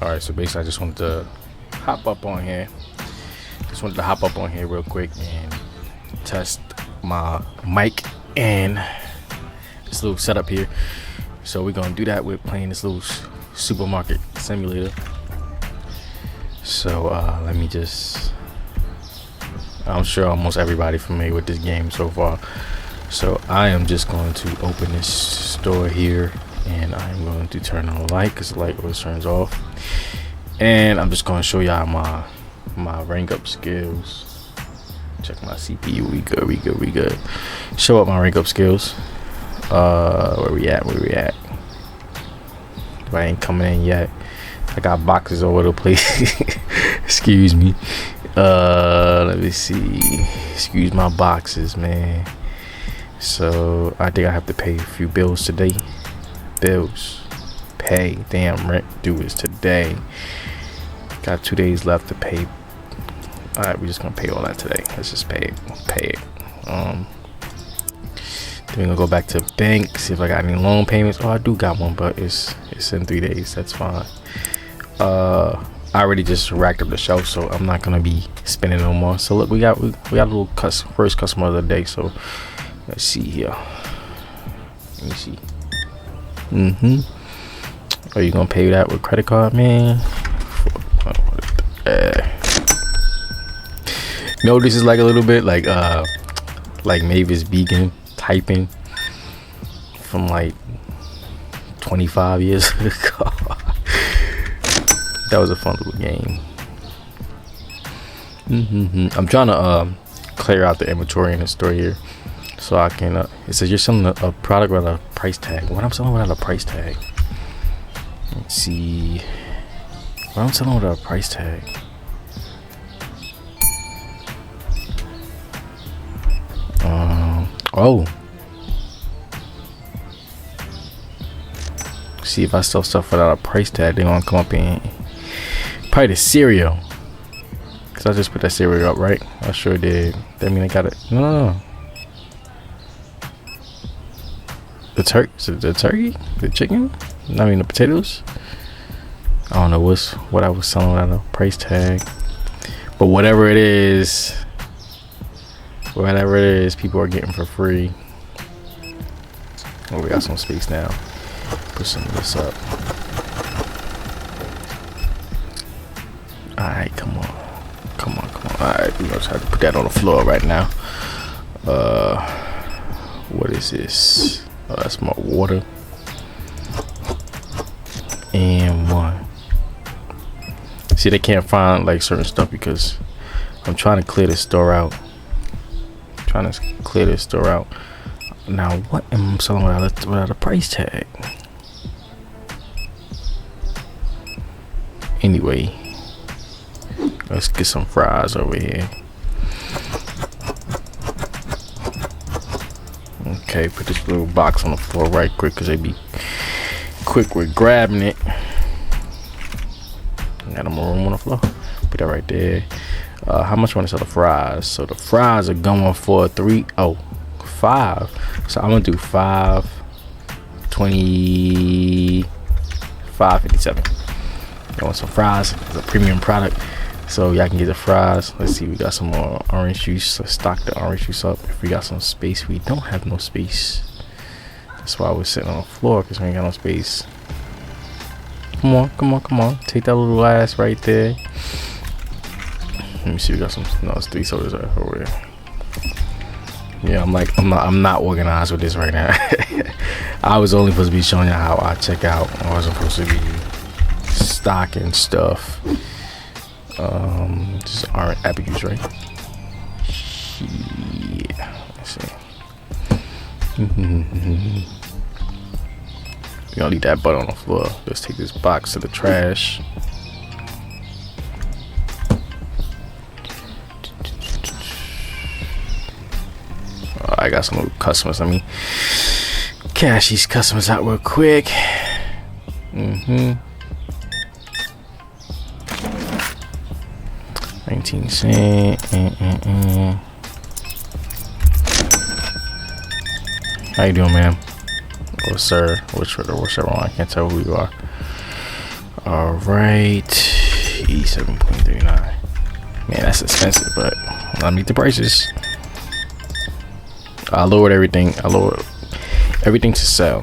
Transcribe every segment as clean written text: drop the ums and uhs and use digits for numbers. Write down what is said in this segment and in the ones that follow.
Alright, so basically I just wanted to hop up on here. Real quick and test my mic and this little setup here. So we're gonna do that with playing this little supermarket simulator. So let me just, I'm sure almost everybody familiar with this game so far. So I am just going to open this store here and I'm going to turn on the light because the light always turns off. And I'm just going to show y'all my rank up skills. Check my CPU. We good. Show up my rank up skills. Where we at? If I ain't coming in yet. I got boxes all over the place. Excuse me. Let me see. Excuse my boxes, man. So I think I have to pay a few bills today. Pay. Damn, rent due is today. Got 2 days left to pay. Alright, we're just gonna pay all that today. Let's just pay it. Then we're gonna go back to the bank, see if I got any loan payments. Oh, I do got one, but it's in 3 days. That's fine. I already just racked up the shelf, so I'm not gonna be spending no more. So look, we got a little first customer of the day. So let's see here. Let me see. Are you gonna pay that with credit card, man? No, this is like a little bit like Mavis Beacon typing from like 25 years ago. That was a fun little game. I'm trying to clear out the inventory in the store here, so I can. It says you're selling a product without a price tag. What I'm selling without a price tag? Let's see. What I'm selling without a price tag? Oh. See if I sell stuff without a price tag, they're gonna come up in probably the cereal. Cause I just put that cereal up, right? I sure did. That mean I got it. No. The turkey? The chicken? I mean the potatoes? I don't know what I was selling without a price tag. But whatever it is, people are getting for free. Oh, we got some space now. Put some of this up. Alright, come on. Alright, we're gonna try to put that on the floor right now. What is this? Oh, that's my water. And one. See, they can't find like certain stuff because I'm trying to clear the store out. Now, what am I selling without a price tag? Anyway, let's get some fries over here. Okay, put this little box on the floor right quick because they be quick with grabbing it. Got more room on the floor. Put that right there. How much want to sell the fries? So the fries are going for 5. So I'm gonna do 5.20, 5.57. You want some fries? It's a premium product, so y'all can get the fries. Let's see, we got some more orange juice. Let's stock the orange juice up. If we got some space, we don't have no space. That's why we're sitting on the floor, because we ain't got no space. Come on. Take that little ass right there. Let me see, we got some. No, it's 3 sodas right over there. Yeah, I'm not organized with this right now. I was only supposed to be showing you how I check out. I wasn't supposed to be stocking stuff. Just aren't apple juice, right? Yeah. Let's see. We're gonna leave that butter on the floor. Let's take this box to the trash. I got some little customers. Let me cash these customers out real quick. 19 cents. How you doing, ma'am? Or sir? Whichever one. I can't tell who you are. All right, 87.39. Man, that's expensive, but I meet the prices. I lowered everything. I lowered everything to sell.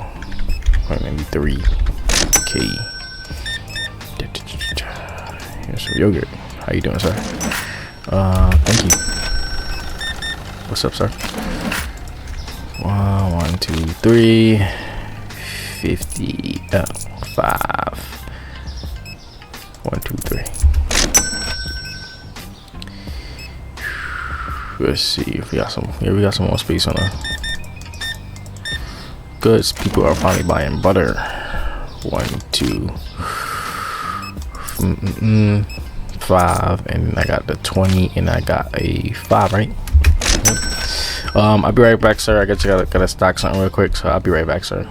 Maybe 3K. Here's some yogurt. How you doing, sir? Thank you. What's up, sir? 1, 2, 3. 50. 5. 1, 2, 3. Let's see if we got some. Yeah, we got some more space on the goods. People are finally buying butter. 1, 2, 5, and I got the 20, and I got a 5, right? Yep. I'll be right back, sir. I gotta stock something real quick, so I'll be right back, sir.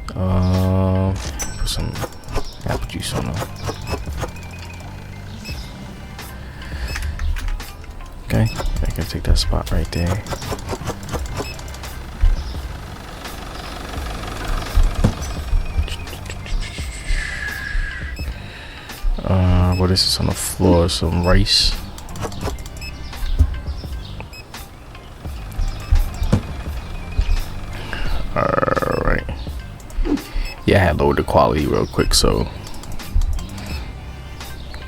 Put some apple juice on them. Okay, I can take that spot right there. What is this on the floor? Some rice. Alright. Yeah, I had lowered the quality real quick, so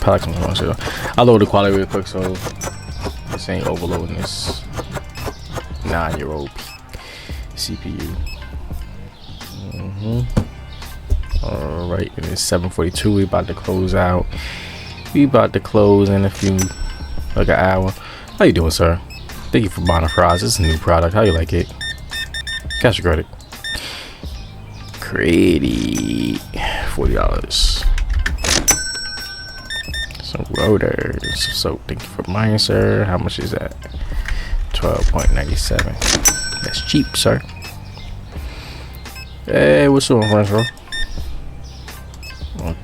I lowered the quality real quick, so this ain't overloading this 9-year-old CPU. All right, and it's 7:42. We about to close out. We about to close in a few, like an hour. How you doing, sir? Thank you for buying the fries. It's a new product. How you like it? Cash or credit? Credit. $40. Some rotors. So thank you for buying, sir. How much is that? 12.97. That's cheap, sir. Hey, what's up, friends, bro?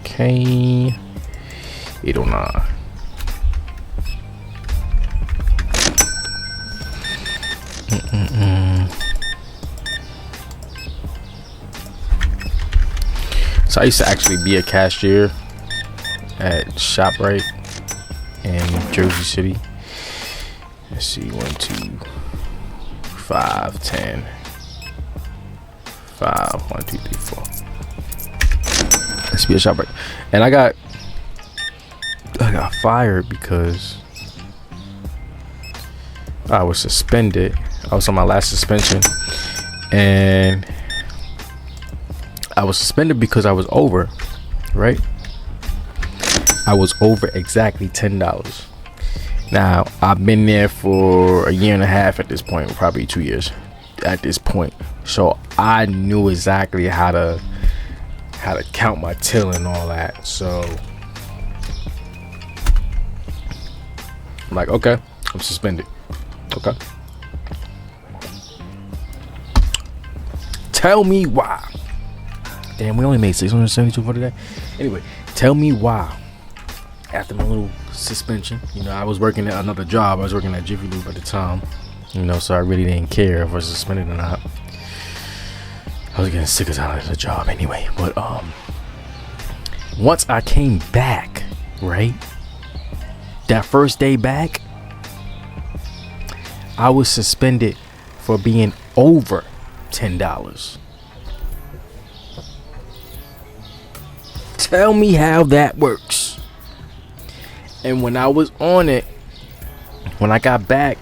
Okay. 809. So I used to actually be a cashier at ShopRite in Jersey City. Let's see, 1, 2, 5, 10, 5, 1, 2, 3, 4. Let's be a ShopRite, and I got fired because I was suspended. I was on my last suspension, and I was suspended because I was over, right? I was over exactly $10. Now I've been there for a year and a half at this point, probably 2 years at this point. So I knew exactly how to count my till and all that. So I'm like, okay, I'm suspended. Okay. Tell me why. Damn, we only made $672 for today. Anyway, tell me why. After my little suspension, I was working at another job. I was working at Jiffy Lube at the time, so I really didn't care if I was suspended or not. I was getting sick as hell of the job anyway. But once I came back, right, that first day back, I was suspended for being over $10. Tell me how that works. And when I was on it, when I got back,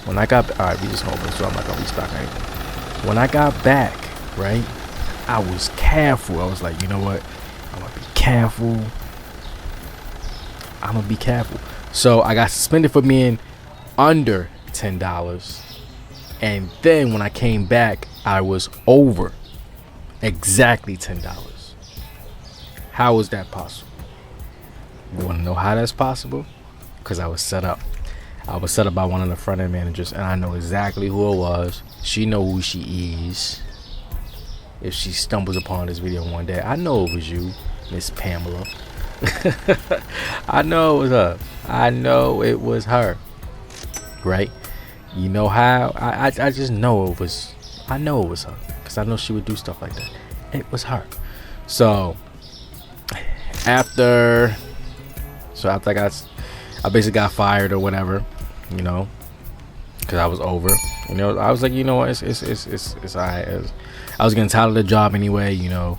all right, we just home, so I'm not gonna restock anything. When I got back, right, I was careful. I was like, you know what? I'm gonna be careful. So I got suspended for being under $10. And then when I came back, I was over exactly $10. How is that possible? You want to know how that's possible? Because I was set up. I was set up by one of the front end managers, and I know exactly who it was. She know who she is. If she stumbles upon this video one day, I know it was you, Miss Pamela. I know it was her. Right? You know how? I just know it was. I know it was her, because I know she would do stuff like that. It was her. So after I basically got fired or whatever, you know, because I was over. You know, I was like, you know what, it's alright. I was getting tired of the job anyway. You know,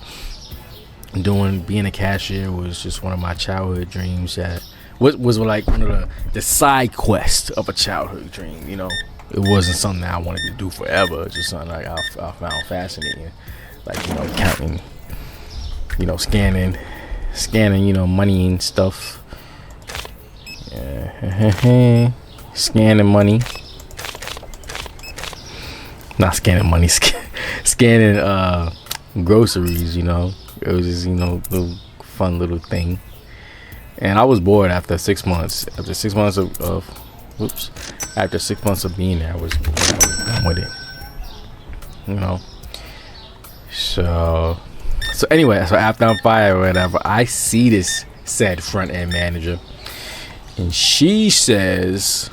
being a cashier was just one of my childhood dreams. That was like one of the side quests of a childhood dream. You know, it wasn't something that I wanted to do forever. It's just something like I found fascinating, like, you know, counting, you know, scanning, you know, money and stuff. Yeah. Scanning money. Not scanning money, scanning groceries, you know. It was just, you know, little fun little thing. And I was bored after 6 months. After 6 months after 6 months of being there, I was done with it. You know. So anyway, so after I'm fired or whatever, I see this said front end manager, and she says,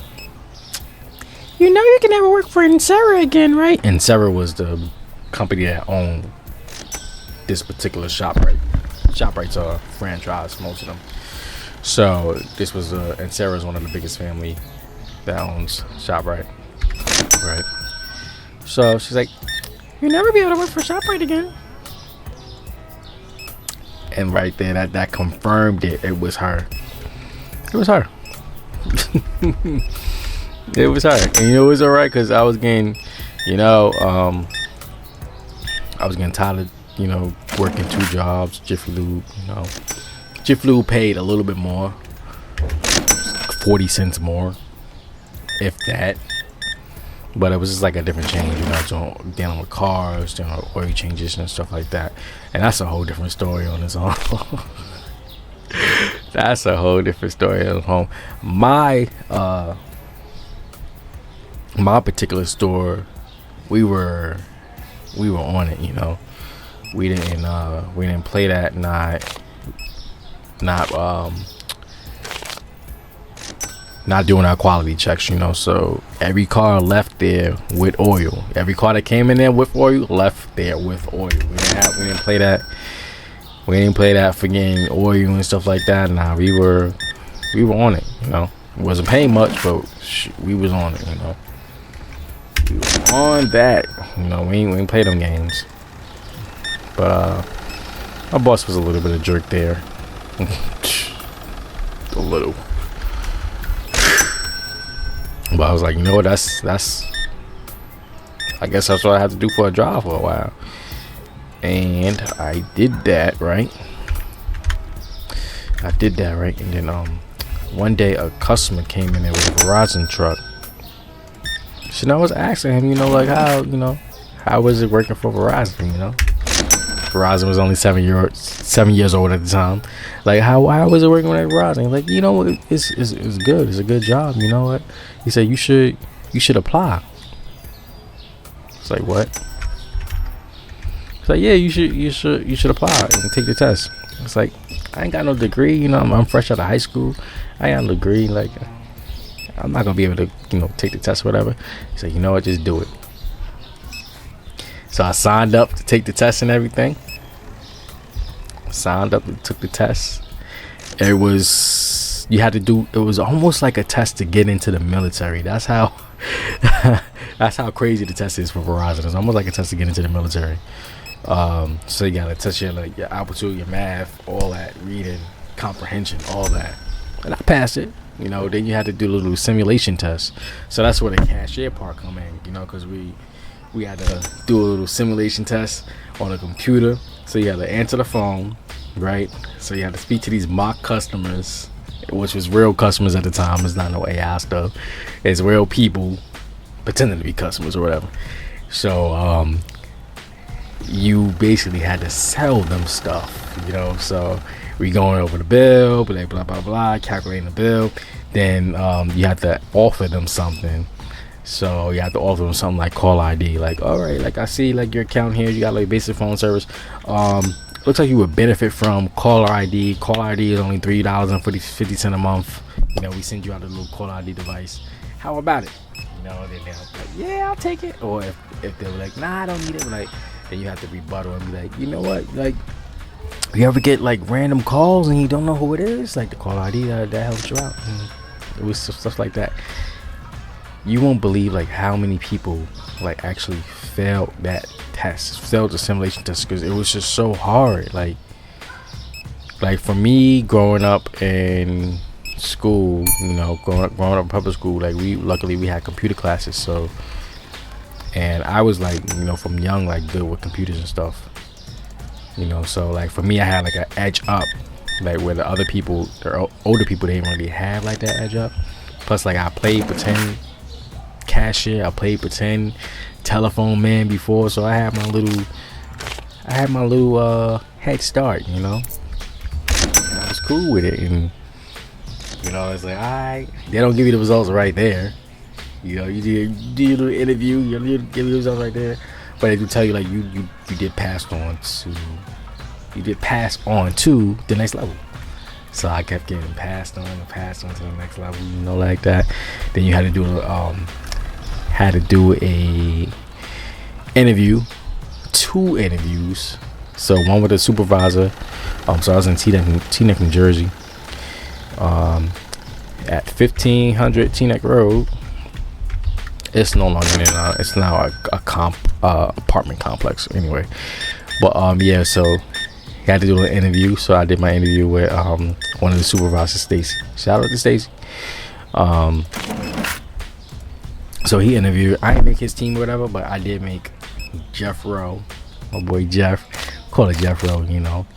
you know, you can never work for Ensera again, right? Ensera was the company that owned this particular ShopRite. ShopRite's are franchise, most of them. So this was Ensera is one of the biggest family that owns ShopRite, right? So she's like, you'll never be able to work for ShopRite again. And right there, that confirmed it. It was her. It was her. It was her. And you know, it was alright, because I was getting, you know, I was getting tired of, you know, working 2 jobs. Jiffy Lube, you know, Jiffy Lube paid a little bit more, 40 cents more, if that. But it was just like a different change, you know, so dealing with cars, dealing with oil changes and stuff like that. And that's a whole different story on its own. That's a whole different story at home. My particular store, we were on it, you know. We didn't play that, not doing our quality checks, you know. So every car left there with oil. Every car that came in there with oil left there with oil. We didn't play that. We didn't play that for getting oil and stuff like that. Nah, we were on it, you know. We wasn't paying much, but we was on it, you know. We was on that, you know. We ain't play them games. But our boss was a little bit of a jerk there. A little. But I was like, you know what, that's I guess that's what I had to do for a job for a while. And I did that, right? And then one day a customer came in there with a Verizon truck. So I was asking him, you know, like, how was it working for Verizon, you know? Verizon was only 7 years old at the time. Like, how was it working with Verizon? Like, you know, it's good. It's a good job. You know what? He said, you should apply. It's like, what? It's like, yeah, you should apply and take the test. It's like, I ain't got no degree. You know, I'm fresh out of high school. I ain't got no degree. Like, I'm not gonna be able to, you know, take the test or whatever. He said, you know what? Just do it. So I signed up to take the test and everything. Signed up and took the test. It was almost like a test to get into the military. That's how that's how crazy the test is for Verizon. It's almost like a test to get into the military. So you gotta test your aptitude, your math, all that, reading, comprehension, all that. And I passed it. You know, then you had to do a little simulation test. So that's where the cashier part come in, you know, because we had to do a little simulation test on a computer. So you had to answer the phone, right? So you had to speak to these mock customers, which was real customers at the time. It's not no AI stuff. It's real people pretending to be customers or whatever. So you basically had to sell them stuff, you know. So we going over the bill, blah blah blah blah, calculating the bill. Then you have to offer them something. So you have to offer them something like call ID. Like, all right, like I see like your account here, you got like basic phone service. Looks like you would benefit from caller ID. Call ID is only $3.50 a month. You know, we send you out a little call ID device. How about it? You know, then they're like, yeah, I'll take it. Or if they were like, nah, I don't need it, like, then you have to rebuttal and be like, you know what, like, You ever get like random calls and you don't know who it is? Like the call ID that helps you out. And it was stuff like that. You won't believe like how many people like actually failed that test, failed the simulation test, because it was just so hard. Like for me growing up in school, you know, growing up in public school, like luckily we had computer classes, so, and I was like, you know, from young like good with computers and stuff, you know, so like for me I had like an edge up, like where the other people, the older people, they didn't really have like that edge up. Plus like I played pretend cashier, I played pretend telephone man before, so I had my little head start, you know, and I was cool with it. And you know, it's like, alright, they don't give you the results right there. You know, you do your interview, you give you the results right there. But they do tell you like you did pass on to the next level. So I kept getting passed on to the next level, you know, like that. Then you had to do a interview, 2 interviews. So one with the supervisor. So I was in Teaneck, New Jersey. At 1500 Teaneck Road. It's no longer it's now a apartment complex anyway. But yeah, so you had to do an interview. So I did my interview with one of the supervisors, Stacy. Shout out to Stacy. So he interviewed. I didn't make his team or whatever, but I did make Jeff Rowe, my boy Jeff. Call it Jeff Rowe, you know.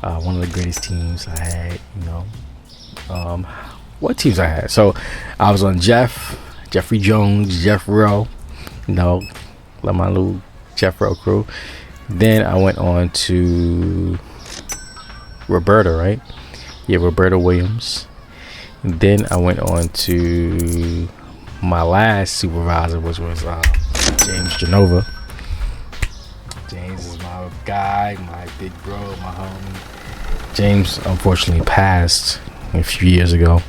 One of the greatest teams I had, you know. What teams I had? So I was on Jeffrey Jones, Jeff Rowe, you know, like my little Jeff Rowe crew. Then I went on to Roberta, right? Yeah, Roberta Williams. And then I went on to my last supervisor, which was James Genova. James is my guy, my big bro, my homie. James unfortunately passed a few years ago.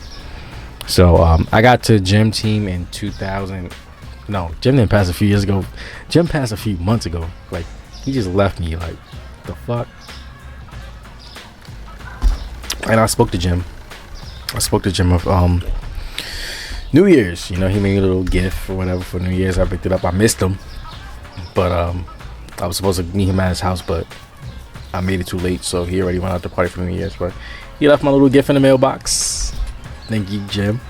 So I got to gym team in 2000. No, Jim didn't pass a few years ago. Jim passed a few months ago. Like, he just left me. Like, the fuck? And I spoke to Jim. Of New Year's. You know, he made me a little gift or whatever for New Year's. I picked it up. I missed him. But I was supposed to meet him at his house, but I made it too late. So he already went out to party for New Year's. But he left my little gift in the mailbox. Thank you, Jim.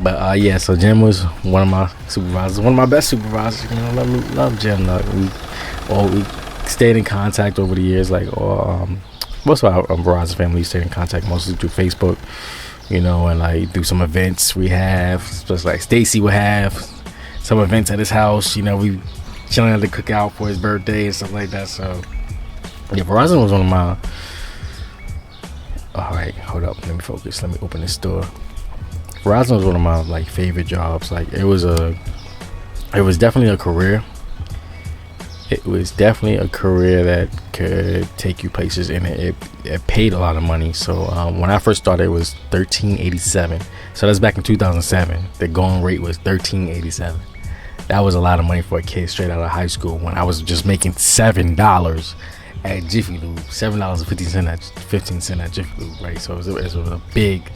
But yeah, so Jim was one of my supervisors, one of my best supervisors. You know, love Jim. We stayed in contact over the years. Like, most of our Verizon family stayed in contact mostly through Facebook. You know, and like through some events we have, just like Stacy would have some events at his house. You know, we chilling at the cookout for his birthday and stuff like that. So yeah, Verizon was one of my. All right, hold up. Let me focus. Let me open this door. Verizon was one of my like favorite jobs. Like it was definitely a career. It was definitely a career that could take you places, and it paid a lot of money. So when I first started, it was $13.87. So that's back in 2007. The going rate was $13.87. That was a lot of money for a kid straight out of high school when I was just making $7 at Jiffy Lube, $7.15 at Jiffy Lube, right? So it was a big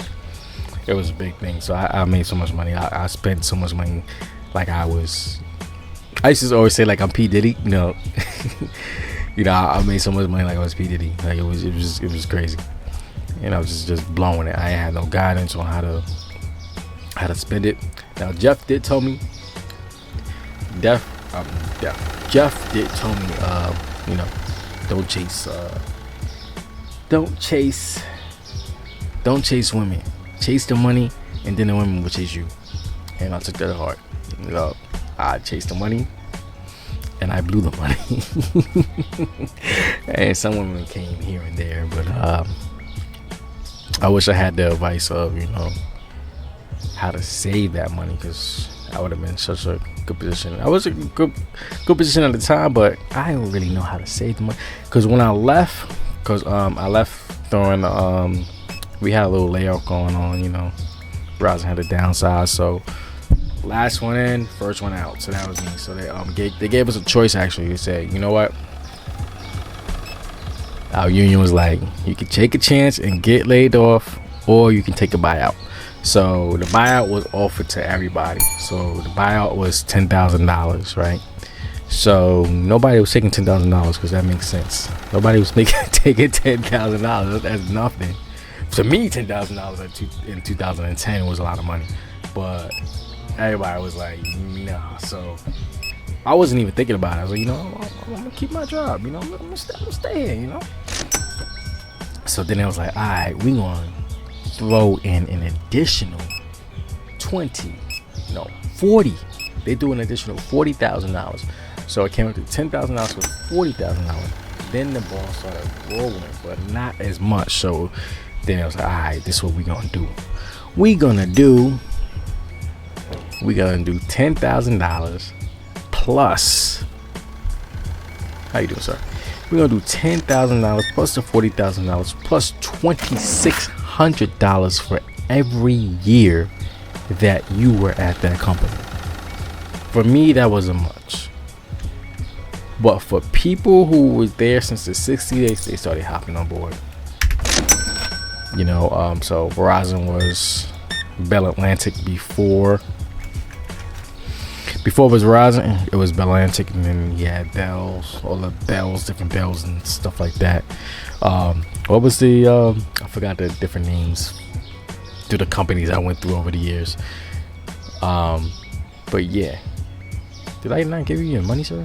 thing. So I made so much money. I spent so much money. Like I used to always say like I'm P Diddy. You know, I made so much money like I was P Diddy. Like it was crazy. And I was just blowing it. I had no guidance on how to spend it. Now Jeff did tell me. Jeff did tell me. Don't chase women. Chase the money, and then the women will chase you. And I took that to heart. You know, I chased the money, and I blew the money. And some women came here and there, but I wish I had the advice of how to save that money, because I would have been in such a good position. I was in a good position at the time, but I didn't really know how to save the money. Because when I left, I left during we had a little layoff going on. Verizon had to downsize, so last one in, first one out. So that was me. So they gave us a choice. Actually, they said, you know what? Our union was like, you can take a chance and get laid off, or you can take a buyout. So the buyout was offered to everybody. So the buyout was $10,000, right? So nobody was taking $10,000 because that makes sense. Nobody was taking $10,000. That's nothing. To me, $10,000 in 2010 was a lot of money, but everybody was like, nah. So I wasn't even thinking about it. I was like, I'm gonna keep my job. I'm gonna stay here. So then I was like, all right, we gonna throw in an additional 40. They do an additional $40,000. So it came up to $10,000 with $40,000. Then the ball started rolling, but not as much. So then I was like, all right, this is what we're gonna do. We're gonna do $10,000 plus. How you doing, sir? We're gonna do $10,000 plus the $40,000 plus $2,600 for every year that you were at that company. For me, that wasn't much, but for people who were there since the 60s, they started hopping on board. So Verizon was Bell Atlantic before. Before it was Verizon, it was Bell Atlantic, and then you had Bells, all the Bells, different Bells and stuff like that. What was the I forgot the different names to the companies I went through over the years. But yeah, did I not give you your money, sir?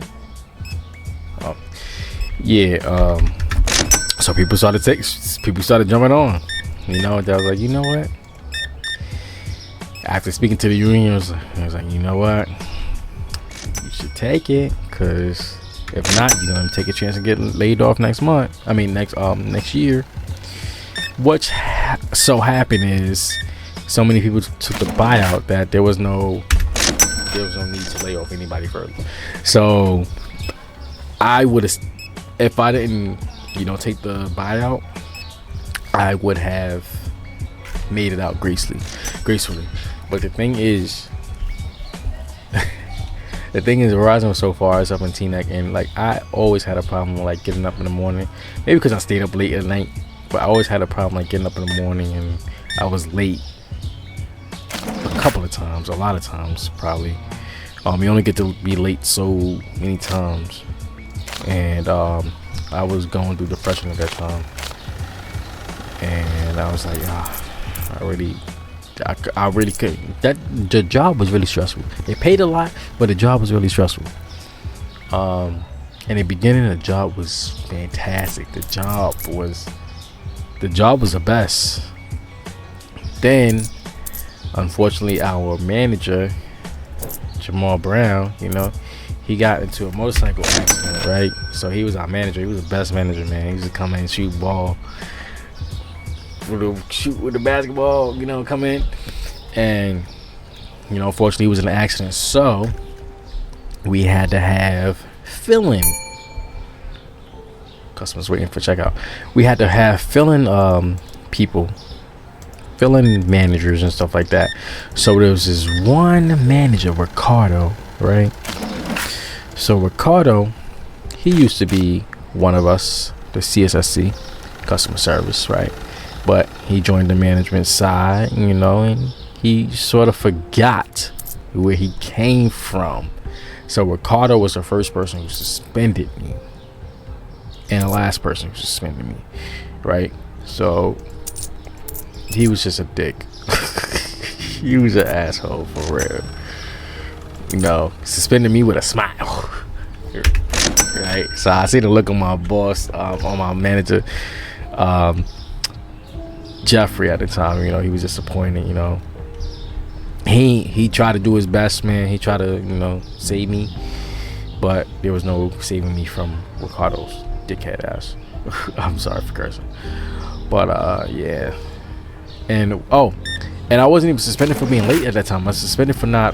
So people started jumping on. I was like, you know what? After speaking to the union, I was like, you know what? You should take it, because if not, you're gonna take a chance of getting laid off next year. What so happened is so many people took the buyout that there was no need to lay off anybody further. So I would have, if I didn't, take the buyout, I would have made it out gracefully. But the thing is, Verizon was so far as up in Teaneck, and I always had a problem with getting up in the morning. Maybe because I stayed up late at night, but I always had a problem getting up in the morning, and I was late a lot of times probably. You only get to be late so many times, and I was going through depression at that time, and I was like, I really couldn't. The job was really stressful. They paid a lot, but the job was really stressful. In the beginning, the job was fantastic. The job was the best. Then, unfortunately, our manager, Jamal Brown, he got into a motorcycle accident, right? So he was our manager. He was the best manager, man. He used to come in and shoot ball. Shoot with the basketball, come in, and unfortunately he was in an accident, so we had to have fill-in. Customers waiting for checkout. We had to have fill-in people, fill-in managers and stuff like that. So there was this one manager, Ricardo, right? So Ricardo, he used to be one of us, the CSSC, customer service, right? But he joined the management side, and he sort of forgot where he came from. So Ricardo was the first person who suspended me, and the last person who suspended me, right? So he was just a dick. He was an asshole for real. Suspended me with a smile. Right? So I see the look on my boss, on my manager, Jeffrey at the time. He was disappointed. He tried to do his best, man. He tried to save me, but there was no saving me from Ricardo's dickhead ass. I'm sorry for cursing, but yeah. And I wasn't even suspended for being late at that time. I was suspended for not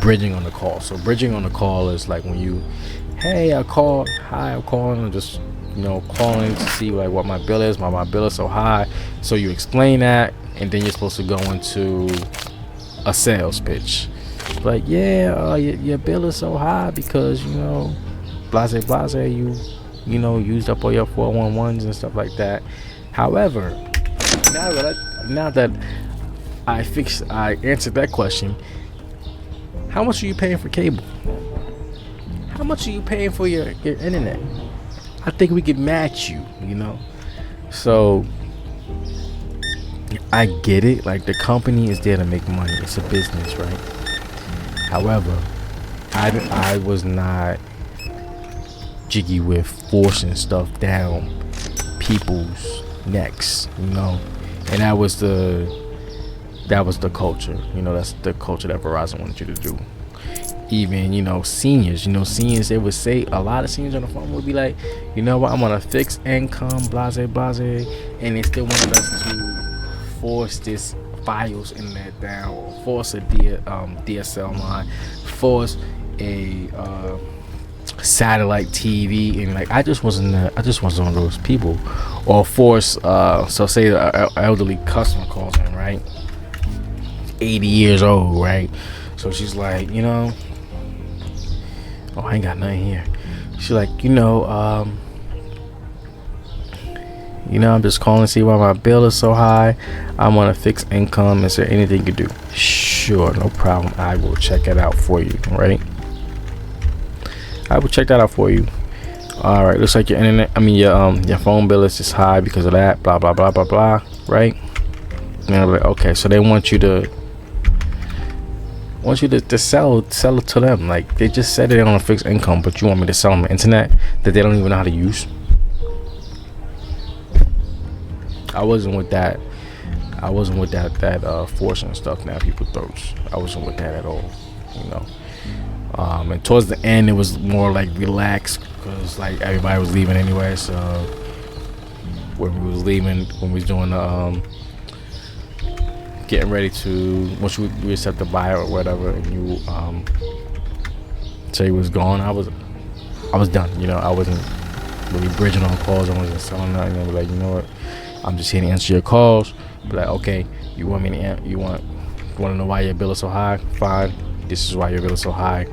bridging on the call. So bridging on the call is like when you, hey, I'm calling, and just calling to see what my bill is. My bill is so high. So you explain that, and then you're supposed to go into a sales pitch. Your bill is so high because blase blase, you know, used up all your 411s and stuff like that. However, now that I answered that question, how much are you paying for cable? How much are you paying for your internet? I think we could match you, you know. So I get it, like the company is there to make money. It's a business, right? However, I was not jiggy with forcing stuff down people's necks, you know. And that was the culture, you know. That's the culture that Verizon wanted you to do. Even, you know, seniors, they would say, a lot of seniors on the phone would be like, you know what, I'm on a fixed income, blase blase, and they still wanted us to force this Fios internet down, or force a DSL line, force a satellite TV, and like I just wasn't one of those people. Or force so say an elderly customer calls in, right, 80 years old, right, so she's like, you know, oh, I ain't got nothing here. She's like, you know, I'm just calling to see why my bill is so high. I'm on a fixed income. Is there anything you can do? Sure, no problem. I will check it out for you, right? I will check that out for you. All right, looks like your phone bill is just high because of that, blah blah blah blah blah, right? And I'm like, okay, so they want you to sell it to them. Like, they just said they're on a fixed income, but you want me to sell them the internet that they don't even know how to use? I wasn't with that forcing stuff down people's throats. I wasn't with that at all, you know. And towards the end, it was more like relaxed because like everybody was leaving anyway. So when we was doing the getting ready to, once we accept the buyer or whatever, and you say he was gone, I was done. You know, I wasn't really bridging on calls. I wasn't selling nothing. I was like, you know what, I'm just here to answer your calls. But like, okay, you want to know why your bill is so high? Fine, this is why your bill is so high.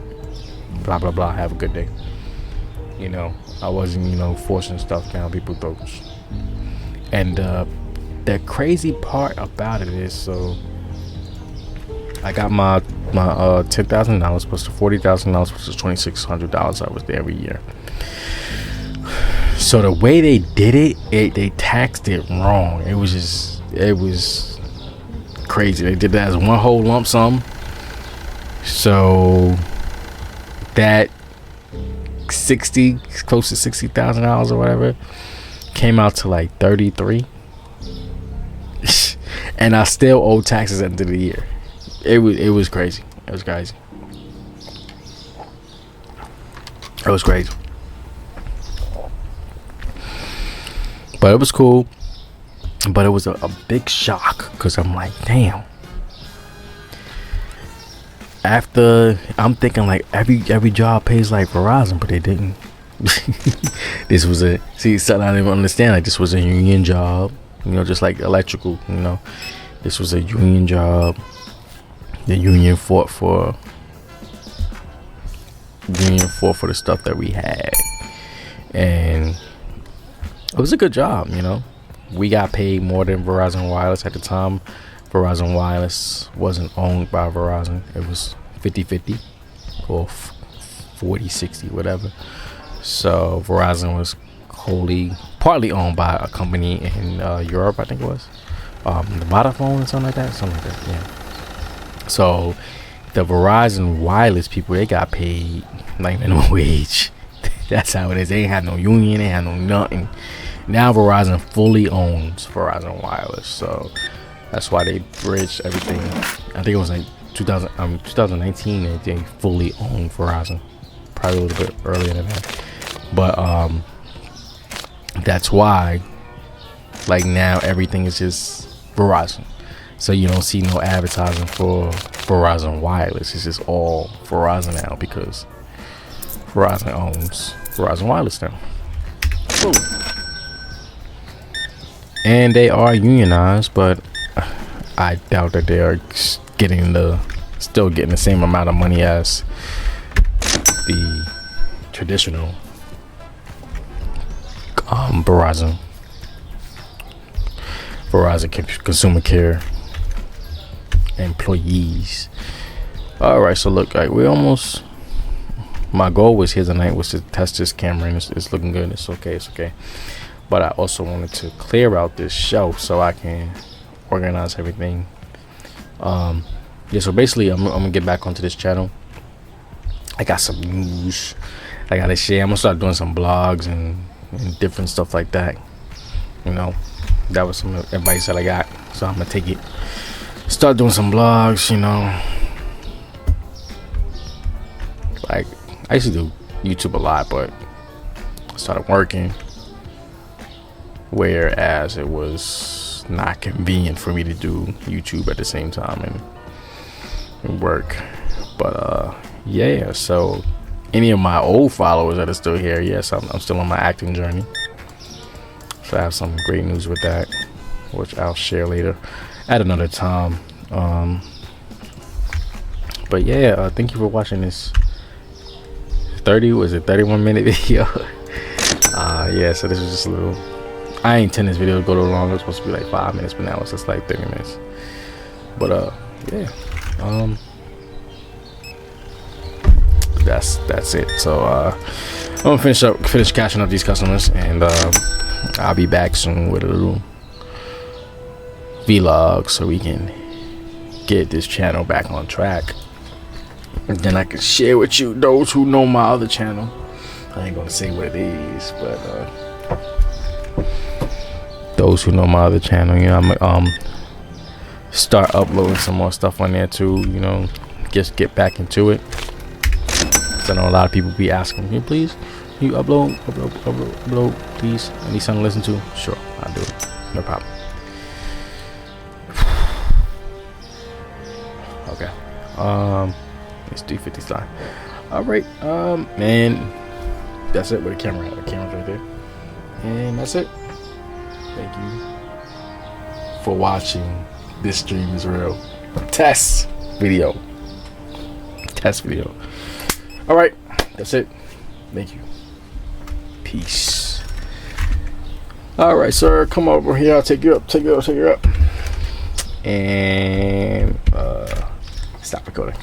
Blah blah blah. Have a good day. You know, I wasn't, you know, forcing stuff down people's throats. And the crazy part about it is, so I got my $10,000 plus the $40,000 plus the $2,600 I was there every year. So the way they did it, they taxed it wrong. It was crazy. They did that as one whole lump sum. So that close to $60,000 or whatever came out to like 33. And I still owe taxes at the end of the year. It was crazy. It was crazy. But it was cool. But it was a big shock because I'm like, damn. After, I'm thinking like every job pays like Verizon, but they didn't. This was something I didn't understand. Like, this was a union job, you know, just like electrical, you know. This was a union job. The union fought for the stuff that we had, and it was a good job, you know. We got paid more than Verizon Wireless at the time. Verizon Wireless wasn't owned by Verizon. It was 50-50 or 40-60, whatever. So Verizon was partly owned by a company in Europe, I think it was. The Vodafone or something like that. Yeah. So the Verizon Wireless people, they got paid like minimum wage. That's how it is. They ain't had no union. They had no nothing. Now Verizon fully owns Verizon Wireless. So that's why they bridged everything. I think it was like 2019 they fully owned Verizon. Probably a little bit earlier than that. But that's why, like, now everything is just Verizon. So you don't see no advertising for Verizon Wireless. It's just all Verizon now because Verizon owns Verizon Wireless now. Cool. And they are unionized, but I doubt that they are still getting the same amount of money as the traditional Verizon Consumer Care employees. All right, so look, like we almost. My goal was here tonight was to test this camera, and it's looking good. It's okay. But I also wanted to clear out this shelf so I can organize everything. Yeah, so basically I'm gonna get back onto this channel. I got some news I gotta share. I'm gonna start doing some blogs and different stuff like that. You know, that was some advice that I got, so I'm gonna take it, start doing some blogs. You know, like I used to do YouTube a lot, but I started working, whereas it was not convenient for me to do YouTube at the same time and work. But yeah, so any of my old followers that are still here, yes, I'm still on my acting journey, so I have some great news with that, which I'll share later at another time. But yeah, thank you for watching this 31 minute video. Yeah, so this was just a little, I ain't intend this video to go too long. It was supposed to be like 5 minutes, but now it's just like 30 minutes. But yeah, that's it. So I'm gonna finish cashing up these customers, and I'll be back soon with a little vlog so we can get this channel back on track, and then I can share with you those who know my other channel. I ain't gonna say what it is, but those who know my other channel, you know, I'm start uploading some more stuff on there too. You know, just get back into it. I know a lot of people be asking me, please, you upload, please. I need something to listen to. Sure, I'll do it. No problem. Okay. It's 3:50 All right. Man, that's it with the camera. The camera's right there, and that's it. Thank you for watching This Dream Is Real test video. All right, that's it. Thank you. Peace. All right, sir, come over here. I'll take you up. And stop recording.